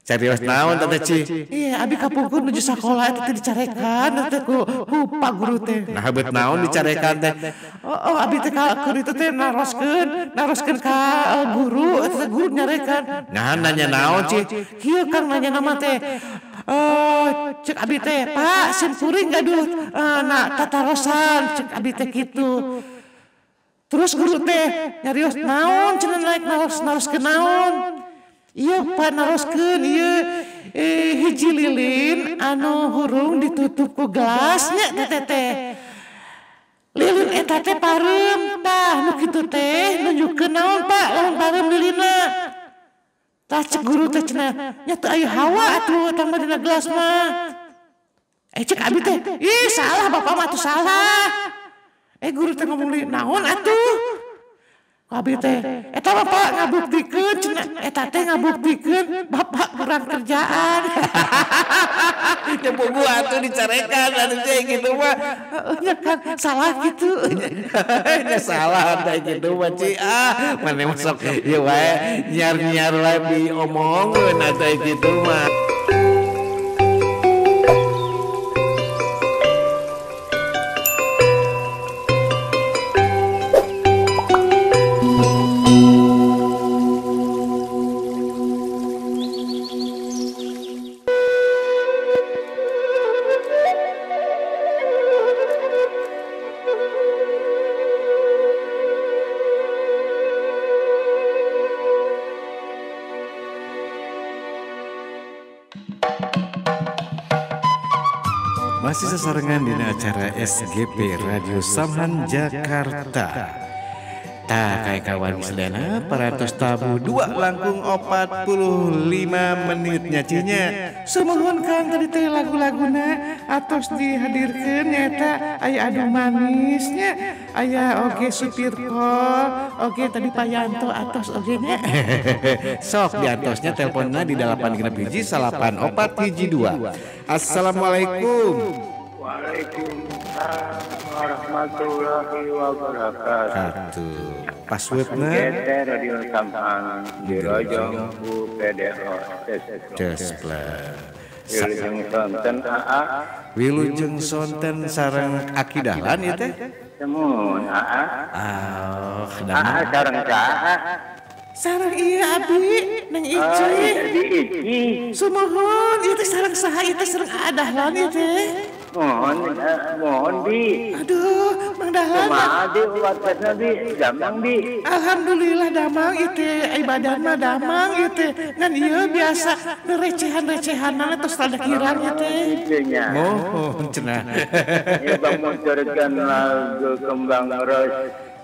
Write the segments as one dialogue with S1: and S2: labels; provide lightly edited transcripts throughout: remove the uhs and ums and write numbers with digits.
S1: Carios naon teh Ci? Iya, abi kapungkur menuju sekolah teh dicarekan teh ku Pak guru teh. Nah, habet naon dicarekan teh? Oh, abi teh ka keur itu teh naroskeun ka guru teh guru nyarekan. Nah, nanya naon Ci? Kieu Kang nanya nama teh. Cek abi teh, Pak, sim kuring gaduh na tatarosan cek abi teh kitu. Terus guru teh nyarios naon cenah naik naroskeun naon? Iya Pak naroskeun ieu hiji lilin anu hurung ditutup ku gelasnya teh. Lilin eta teh pareum tah nu kitu teh nunjukkeun naon Pak lamun pareum lilinna. Tah cek guru teh cenah nya teu aya hawa atuh tang mah dina gelas mah. Cek abi teh, ih salah Bapak mah atuh salah. Guru teh ngomong naon atuh? Abi teh, eta Bapak ngabuktikeun cenah, eta teh ngabuktikeun Bapak kurang kerjaan. Ya buku atuh dicarekan atuh teh gitu mah. Nya kan salah gitu. Nya salah teh gitu mah Ci. Mane masuk ieu wae nyar-nyar wae diomongkeun atuh gitu mah. Masih sesarengan dina acara SGP Radio Samhan Jakarta. Tah kayak kawan misalnya parantos tabu 2 langkung 45 menitnya cinya. Sumohon Kang tadi teh lagu-laguna atos dihadirkeun nyata aya adu manisnya, aya oge supir kol, oge tadi Payanto atos oge nya. Sok diantosnya teleponnya di 861 984 Assalamualaikum.
S2: Waalaikumsalam warahmatullahi wabarakatuh.
S1: Passwordna
S2: Radio Samhan di Rojong Bu PDO Wilujeng Sonten AA
S1: Wilujeng Sonten sareng Aki Dahlan ieu teh
S2: Semun AA AA sareng AA
S1: sareng ieu abi Neng Ici Sumohon ieu teh sareng saha ieu teh sareng AA Dahlan ieu teh
S2: mohon Bi.
S1: Aduh, Mang Dahlan.
S2: Kumaha Bi wartosna Bi? Damang Bi.
S1: Alhamdulillah damang ieu ibadah mah damang ieu teh. Ngan ieu biasa recehan-recehanna tos rada kirang ieu teh. Mohon cenah.
S2: Ieu bang munculkeun lagu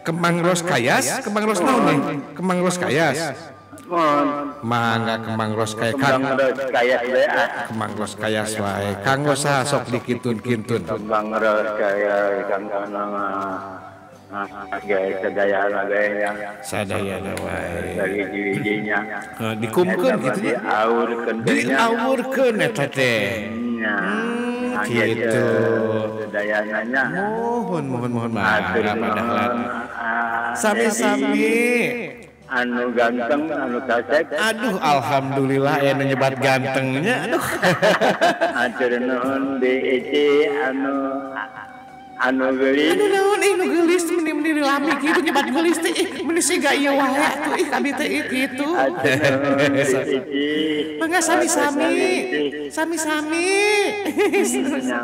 S2: Kembang Ros
S1: Kayas, Kembang Ros naon nih? Kembang Ros Kayas. Mangga Kembang Ros Kayas Kembang Ros Kayas wae kanggo saha sok dikintun-kintun
S2: Kembang Ros Kayas sadayana wae dari jijinya
S1: dikumkeun kitu nya diaurkeun eta teh gitu
S2: sadayana
S1: mohon mangga padahal sami-sami
S2: anu ganteng anu tasek
S1: aduh alhamdulillah ya nyebat gantengnya aduh
S2: atur nuhun BEC anu geulis
S1: anu naon nu geulis meni lami kitu nyebat geulis teh meni siga ieu wae atuh abi teh kitu mangga sami-sami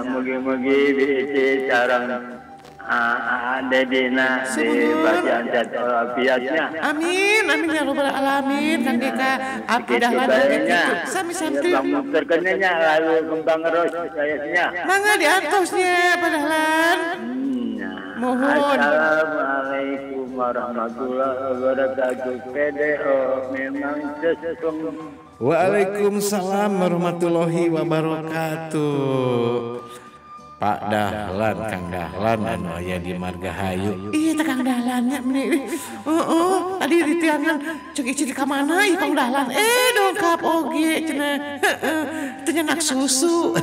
S2: mugi-mugi BEC sareng dedena di bagian jadwal biasnya.
S1: Amin ya robbal alamin Kang Deka Aki Dahlan gitu. Sami-sami
S2: terkenanya lalu Kembang Ros kayaknya.
S1: Mangga diantosnya Pak Dahlan. Mohon.
S2: Assalamualaikum warahmatullahi wabarakatuh. PDO memang sesungguh.
S1: Waalaikumsalam warahmatullahi wabarakatuh. Pak Dahlan, Kang Dahlan anu aya di Margahayu. Iya teh Kang Dahlannya meni. Tadi di tiangan cek Ici di ka mana ieu Kang Dahlan. Dongkap oge cenah. Teu nyenak susu.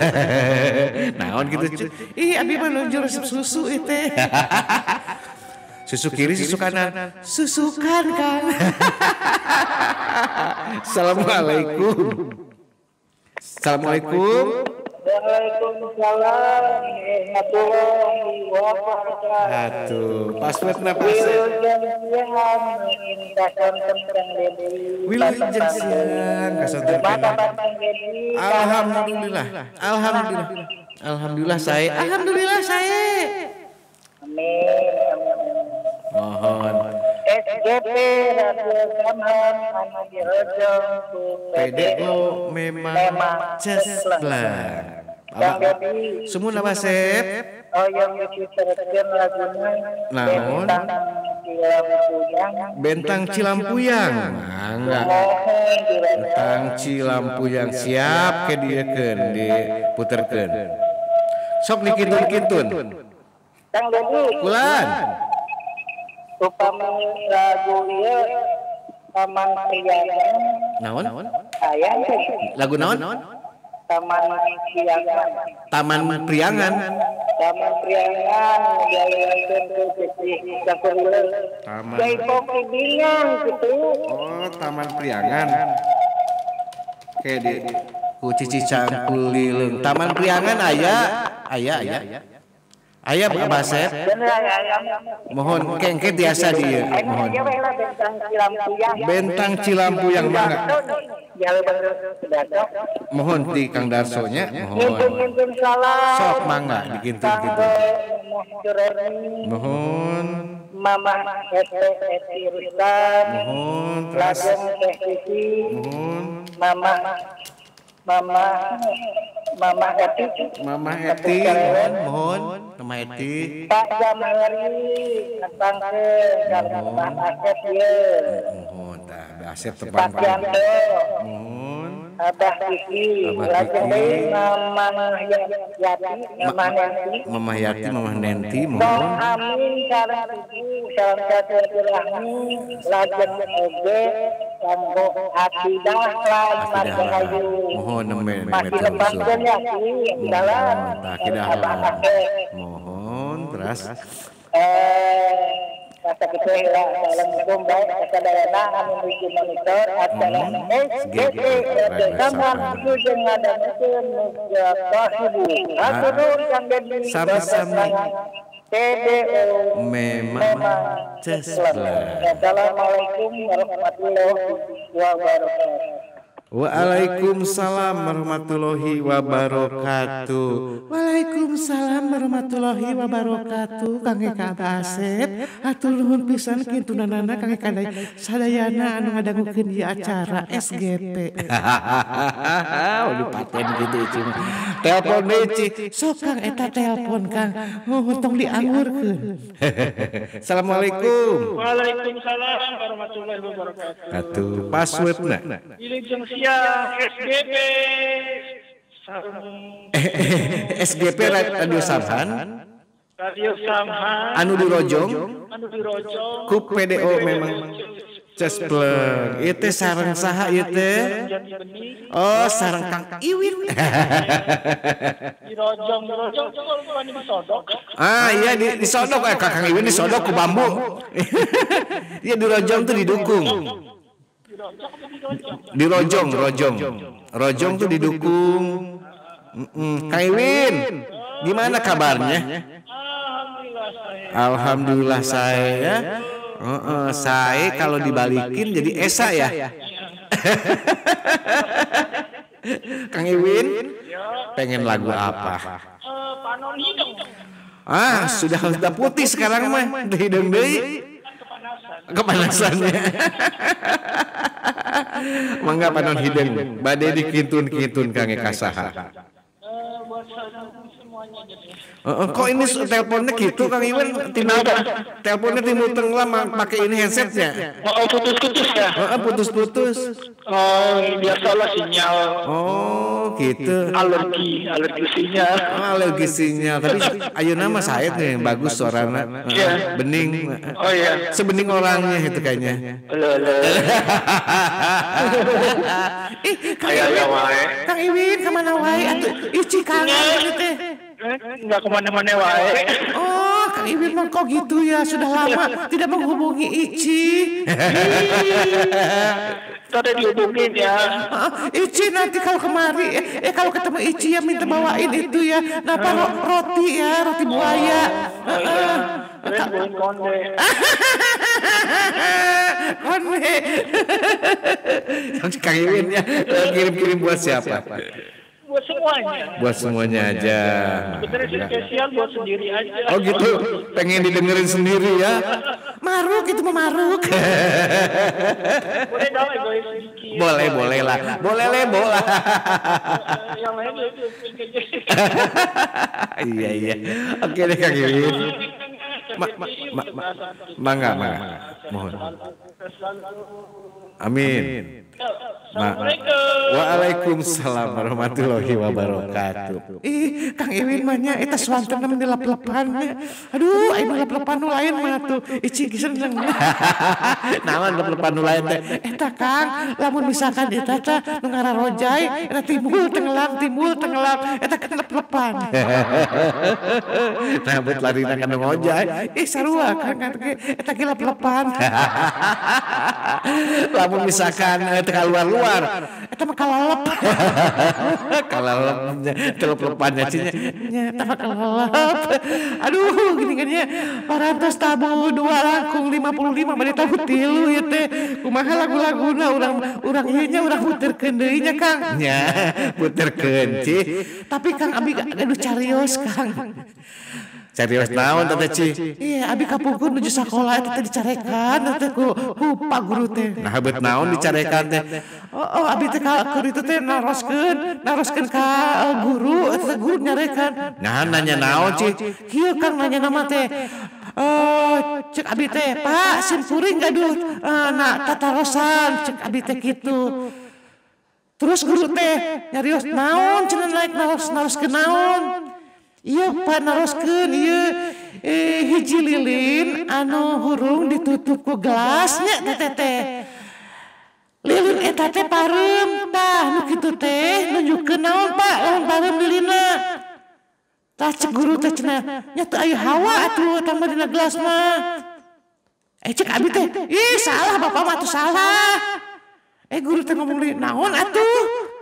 S1: Naon kitu? Ih abi mah nunjur resep susu ieu teh. Susu kiri, susu kanan. Susukan Kang. Assalamualaikum. Assalamualaikum.
S3: Waalaikumsalam warahmatullahi wabarakatuh.
S1: Passwordnya Pak Asep. Wilujeng siang kasontorkeun. Alhamdulillah. Alhamdulillah saya. Mohon.
S3: SGP Radio Samhan anu dirojong ku
S1: PDO memang cesplak. Semua nama Sep.
S3: yang dipicarakeun laguna
S1: Naon? Bentang Cilampuyang. Enggak. Bentang Cilampuyang siap ke diekeun diputerkeun. Sok dikintun-kintun.
S3: Kang Dedi
S1: Ulan.
S3: upami lagu ieu Taman Priangan
S1: Naon?
S3: aya
S1: Lagu naon?
S3: Taman Priangan
S1: Taman Priangan.
S3: Taman Priangan dialihkeun ku Cici Sakuril
S1: Taman.
S3: Jai Poki Bingang gitu.
S1: Oh, Taman Priangan. Kayak di ku Cici Cangkulileung. Taman Priangan aya. Aya Pak Asep.
S3: Bener aya.
S1: Mohon kengke tiasa dia. Mohon. Bentang Cilampuyang mangga. Mohon di Kang Darsonya. Mohon. Sok mangga dikintun-kintun. Mohon.
S3: Mama Eti Rustam.
S1: Mohon. Terus.
S3: Lajeng Teh Cici.
S1: Mohon.
S3: Mama Eti.
S1: Mama Eti. Mohon. Mama Eti.
S3: Pak Jamhuri Nepangkeun dan Pak Asep ye.
S1: Mohon. Tah Asep
S3: Pak
S1: tepan.
S3: Yanto.
S1: Mohon.
S3: Abah Kiki.
S1: Abah
S3: Lajeng
S1: Kiki.
S3: deui Mama Yati. Mama Nanti.
S1: Mama Yati, Mama Nenti.
S3: Bang
S1: Mohon.
S3: Amin sareng ibu salam silaturahmi lajeng oge kanggo akidah lan margahayu.
S1: Mohon nemen
S3: Masih lepaskeun ya Ki. Dalam.
S1: Tah kidah.
S3: Abah Asep.
S1: Mohon. Terus.
S3: Kata kita lah dalam hukum baik kesadayana anu nuju monitor adalah SGP Samhan itu jeung ngadamekeun muga pasibu. Atur Kang Dedi
S1: Sama-sama.
S3: TDO
S1: Memang cesplak.
S3: Assalamualaikum warahmatullahi wabarakatuh.
S1: Waalaikumsalam warahmatullahi wabarakatuh. Waalaikumsalam warahmatullahi wabarakatuh. Kangge Ka Asep, atur nuhun pisan kintunanana kangge kada sadayana anu ngadangukeun ieu acara SGP. Udah paten gitu Cing. Telepon deui Cing. Sok Kang eta telepon Kang. Tong diangurkeun. Assalamualaikum.
S4: Waalaikumsalam warahmatullahi wabarakatuh.
S1: Atuh passwordna.
S4: Wilujeng siang SGP
S1: SGP Radio Samhan
S4: Radio Samhan
S1: anu dirojong ku PDO memang cespleng. Ieu teh sareng saha ieu teh? Oh, sareng Kang Iwin.
S4: dirojong bukan disodok.
S1: Iya disodok Kang Iwin disodok ku bambu. Iya dirojong tuh didukung. Rojong tuh didukung. Kang Iwin, gimana kabarnya? Alhamdulillah saya. Saya kalau dibalikin jadi Esa ya. Kang Iwin, pengen lagu apa?
S4: Panon hidung.
S1: Sudah putih sekarang mah, hidung deui. Kepanasannya. Mangga panon hidung, bade dikintun-kintun Kang kasaha.
S4: Buat semuanya jadi.
S1: Kok ini teleponnya gitu Kang Iwan? Teleponnya timur tengah pakai ini headsetnya.
S4: Oh, putus-putus ya?
S1: Putus-putus.
S4: Oh, biasalah sinyal.
S1: Oh, gitu.
S4: Alergi sinyal.
S1: Alergi sinyal. Tapi ayeuna mah saya tuh yang bagus suaranya. Bening.
S4: Oh iya.
S1: Sebening orangnya itu kayaknya. Kang Iwin kemana wae? Atuh, ici kangen gitu.
S4: Enggak kemana-mana wae.
S1: Oh, Kang Iwin mah kok gitu ya, sudah lama tidak menghubungi Ici.
S4: Tadi dihubungin ya.
S1: Ici nanti kalau kemari, kalau ketemu Ici ya minta bawain itu ya, roti ya, roti buaya.
S4: Konde.
S1: Konde. Kang Iwin ya kirim-kirim buat siapa?
S4: Buat semuanya.
S1: Buat semuanya aja.
S4: Sebenarnya spesial buat sendiri aja.
S1: Oh gitu, pengen didengerin sendiri ya. Maruk itu mah maruk.
S4: Boleh dong egois sedikit.
S1: Boleh lah. Boleh lah.
S4: Yang lain
S1: Iya. Oke deh Kang Iwin. Mangga. Mohon. Amin. Waalaikumsalam warahmatullahi wabarakatuh. Kang Iwin mahnya eta swanten namun dilap-lapannya. Aduh, aing lap-lapan nu lain mah tuh. Ici seneng. Naon lap-lapan nu lain teh? Eta Kang, lamun misalkan eta teh nu ngararojai, eta timbul tenggelam, eta kan lap-lapan. Nah, bet larina kana ngojai. Sarua Kang eta ge lap-lapan. Lamun misalkan teu luar eta mah kalalep. Kalalep telep-lepannya cinya eta mah kalalep. Aduh gini kan ya 400 tabu 2 langkung 55 bari tabu 3 ya teh kumaha lagu-laguna urang ieu nya urang puterkeun deui nya Kang nya puterkeun ci tapi Kang abi gaduh carios Kang. Carios naon teh Ci? Iya, abi kapungkur nuju sakola eta teh dicarekan teh ku Pak guru teh. Nah, beut naon dicarekan teh? Oh, abi teh ka keur itu teh naroskeun ka guru, eta guru nyarekan. Nah, nanya naon Ci? Kieu Kang nanya nama teh. Cek abi teh, Pak, simpuring gaduh tatarosan, cek abi teh kitu. Terus guru teh nyarios naon cenah laek naroskeun naon? Iya Pak naroskeun ieu hiji lilin anu hurung ditutup ku gelasnya teh. Lilin eta teh pareum tah nu kitu teh nunjukkeun naon Pak lamun pareum lilinna. Tah cek guru teh cenah nya teu aya hawa atuh tambah dina gelas mah. Cek abi teh, ih salah Bapak mah atuh salah. Guru teh ngomong deui naon atuh?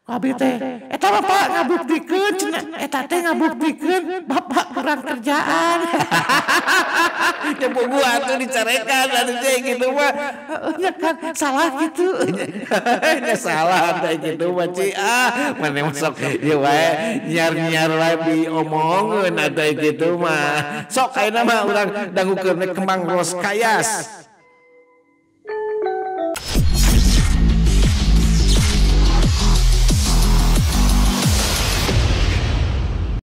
S1: Abi teh, eta Bapak ngabuktikeun cenah, eta teh ngabuktikeun Bapak kurang kerjaan. Ya gua atuh dicarekan atuh teh gitu mah. Ya kan salah gitu. Ya salah teh gitu mah Ci. Mane masuk ieu wae nyar-nyar wae diomongkeun atuh gitu mah. Sok ayeuna mah urang dangukeun kembang ros kayas.